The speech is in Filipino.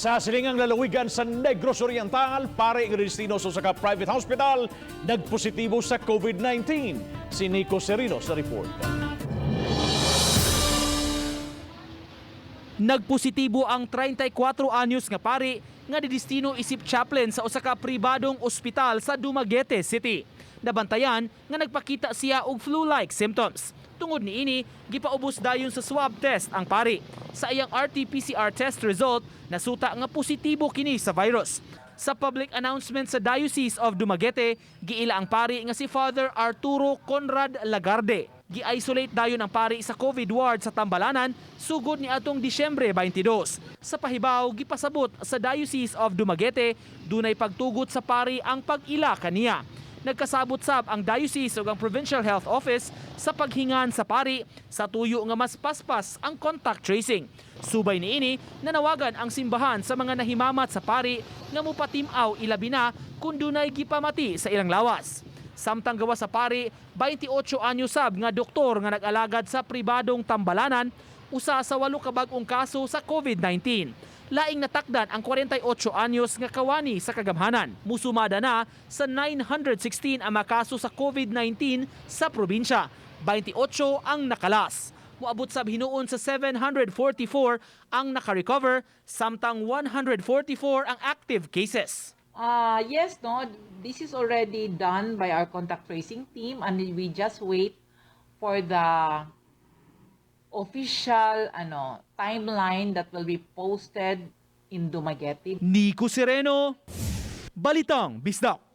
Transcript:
Sa silingang lalawigan sa Negros Oriental, pare nga destino sa private hospital, nagpositibo sa COVID-19. Si Nico Serino sa report. Nagpositibo ang 34 anyos nga pari nga didestino isip chaplain sa usa ka pribadong ospital sa Dumaguete City. Nabantayan nga nagpakita siya og flu-like symptoms. Tungod niini, gipaubos dayon sa swab test ang pari. Sa iyang RT-PCR test result, nasuta nga positibo kini sa virus. Sa public announcement sa Diocese of Dumaguete, giila ang pari nga si Father Arturo Conrad Lagarde. Gi-isolate dayon ang pari sa COVID ward sa Tambalanan sugod ni atong Disyembre 22. Sa pahibaw, gipasabot sa Diocese of Dumaguete, dunay pagtugot sa pari ang pag-ila kaniya. Nagkasabot sab ang Diocese ug ang Provincial Health Office sa paghingan sa pari sa tuyo nga mas paspas ang contact tracing. Subay niini, nanawagan ang simbahan sa mga nahimamat sa pari nga mupatimaw ilabi na kung dunay gipamati sa ilang lawas. Samtang gawa sa pari, 28 anyo sab nga doktor nga nag-alagad sa pribadong Tambalanan, usa sa 8 ka bag-ong kaso sa COVID-19. Laing natakdan ang 48 anyos nga kawani sa kagamhanan. Musumada na sa 916 ang makaso sa COVID-19 sa probinsya. 28 ang nakalas. Muabot sab hinuon sa 744 ang naka-recover, samtang 144 ang active cases. Yes, no, this is already done by our contact tracing team and we just wait for the official timeline that will be posted in Dumaguete. Nico Sereno, Balitang Bisdak.